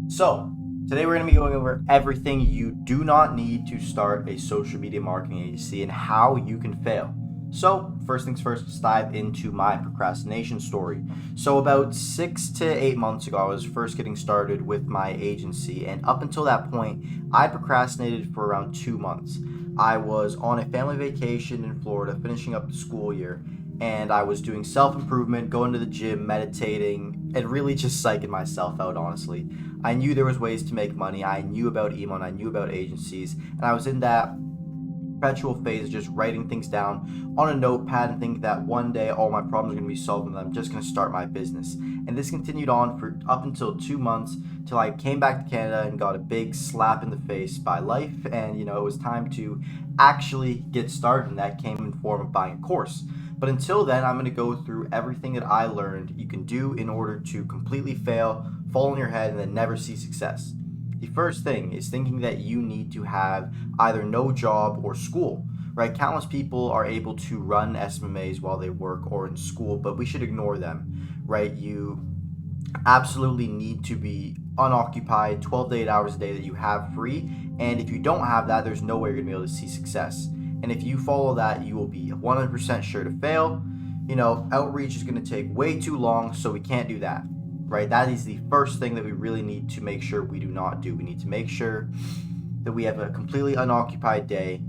So, today we're going to be going over everything you do not need to start a social media marketing agency and how you can fail. So, first things first, let's dive into my procrastination story. So, about 6 to 8 months ago, I was first getting started with my agency, and up until that point, I procrastinated for around 2 months. I was on a family vacation in Florida, finishing up the school year, and I was doing self improvement, going to the gym, meditating, and really just psyching myself out, honestly. I knew there was ways to make money. I knew about email, and I knew about agencies, and I was in that perpetual phase of just writing things down on a notepad and think that one day all my problems are going to be solved and I'm just going to start my business. And this continued on for up until 2 months till I came back to Canada and got a big slap in the face by life. And it was time to actually get started, and that came in form of buying a course. But until then, I'm going to go through everything that I learned you can do in order to completely fail, fall on your head, and then never see success. The first thing is thinking that you need to have either no job or school, right? Countless people are able to run SMMAs while they work or in school, but we should ignore them, right? You absolutely need to be unoccupied 12 to 8 hours a day that you have free. And if you don't have that, there's no way you're gonna be able to see success. And if you follow that, you will be 100% sure to fail. Outreach is gonna take way too long, so we can't do that, right? That is the first thing that we really need to make sure we do not do. We need to make sure that we have a completely unoccupied day,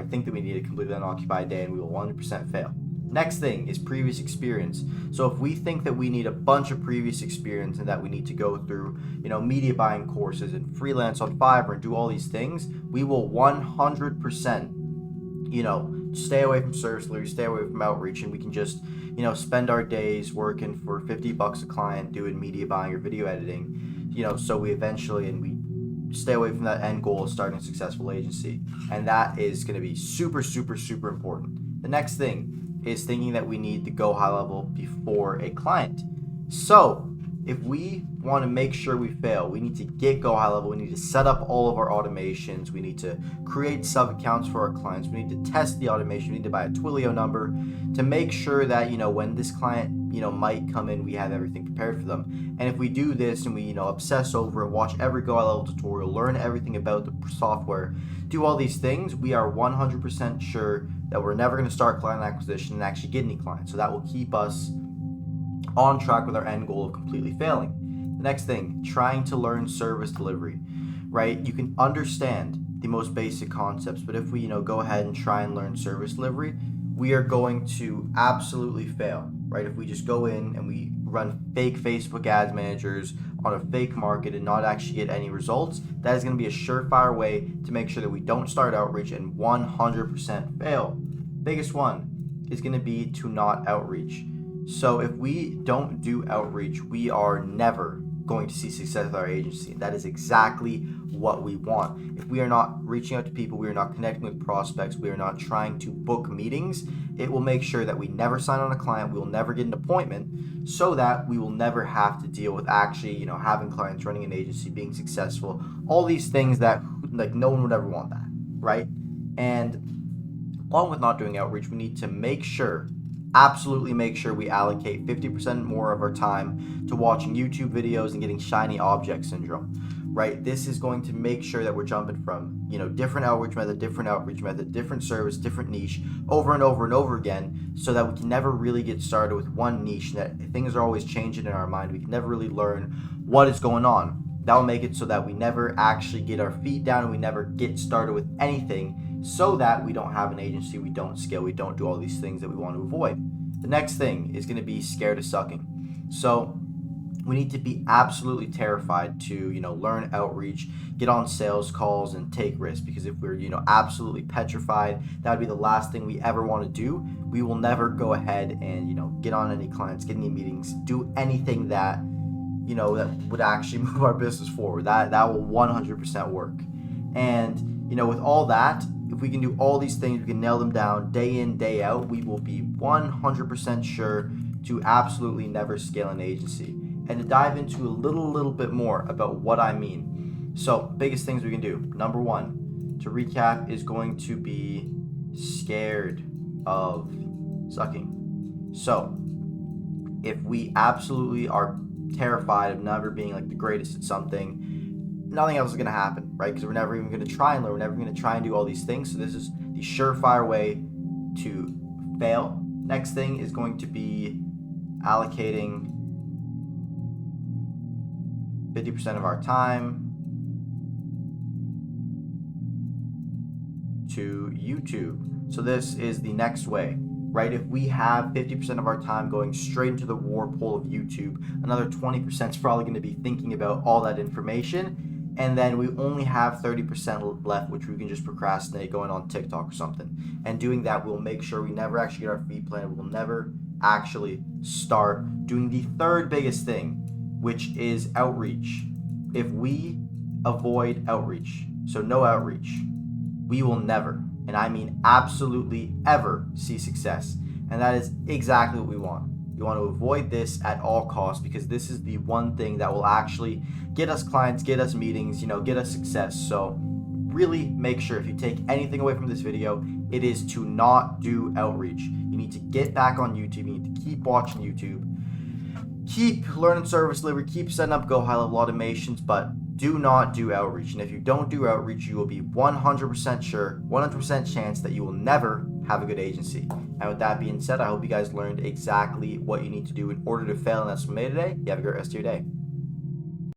think that we need a completely unoccupied day, and we will 100% fail. Next thing is previous experience. So if we think that we need a bunch of previous experience and that we need to go through, media buying courses and freelance on Fiverr and do all these things, we will 100%, stay away from service delivery, stay away from outreach, and we can just, spend our days working for $50 a client doing media buying or video editing, so we eventually, and we stay away from that end goal of starting a successful agency. And that is going to be super, super, super important. The next thing is thinking that we need to go high level before a client. So if we want to make sure we fail, we need to get go high level. We need to set up all of our automations. We need to create sub accounts for our clients. We need to test the automation. We need to buy a Twilio number to make sure that, when this client, might come in, we have everything prepared for them. And if we do this and we, obsess over it, watch every go high level tutorial, learn everything about the software, do all these things, we are 100% sure that we're never going to start client acquisition and actually get any clients. So that will keep us on track with our end goal of completely failing. The next thing, trying to learn service delivery, right? You can understand the most basic concepts, but if we, go ahead and try and learn service delivery, we are going to absolutely fail, right? If we just go in and we run fake Facebook ads managers on a fake market and not actually get any results, that is going to be a surefire way to make sure that we don't start outreach and 100% fail. Biggest one is going to be to not outreach. So if we don't do outreach, we are never going to see success with our agency. That is exactly what we want. If we are not reaching out to people, we are not connecting with prospects, we are not trying to book meetings, it will make sure that we never sign on a client, we will never get an appointment, so that we will never have to deal with actually, having clients, running an agency, being successful, all these things that no one would ever want that, right? And along with not doing outreach, we need to absolutely make sure we allocate 50% more of our time to watching YouTube videos and getting shiny object syndrome, right? This is going to make sure that we're jumping from, different outreach method, different service, different niche over and over and over again, so that we can never really get started with one niche, that things are always changing in our mind. We can never really learn what is going on. That will make it so that we never actually get our feet down and we never get started with anything, so that we don't have an agency, we don't scale, we don't do all these things that we want to avoid. The next thing is going to be scared of sucking. So we need to be absolutely terrified to, learn outreach, get on sales calls, and take risks. Because if we're, absolutely petrified, that would be the last thing we ever want to do. We will never go ahead and, get on any clients, get any meetings, do anything that, that would actually move our business forward. That will 100% work. And, with all that, if we can do all these things, we can nail them down day in, day out, we will be 100% sure to absolutely never scale an agency. And to dive into a little bit more about what I mean. So, biggest things we can do. Number one, to recap, is going to be scared of sucking. So, if we absolutely are terrified of never being like the greatest at something, nothing else is going to happen, right? Because we're never even going to try and learn. We're never going to try and do all these things. So this is the surefire way to fail. Next thing is going to be allocating 50% of our time to YouTube. So this is the next way, right? If we have 50% of our time going straight into the whirlpool of YouTube, another 20% is probably going to be thinking about all that information. And then we only have 30% left, which we can just procrastinate going on TikTok or something. And doing that, we'll make sure we never actually get our feet planted. We'll never actually start doing the third biggest thing, which is outreach. If we avoid outreach, so no outreach, we will never, and I mean absolutely ever, see success. And that is exactly what we want. You want to avoid this at all costs, because this is the one thing that will actually get us clients, get us meetings, get us success. So really make sure, if you take anything away from this video, it is to not do outreach. You need to get back on YouTube. You need to keep watching YouTube. Keep learning service delivery. Keep setting up GoHighLevel automations, but do not do outreach. And if you don't do outreach, you will be 100% sure, 100% chance that you will never have a good agency. And with that being said, I hope you guys learned exactly what you need to do in order to fail in smma today. You have a great rest of your day.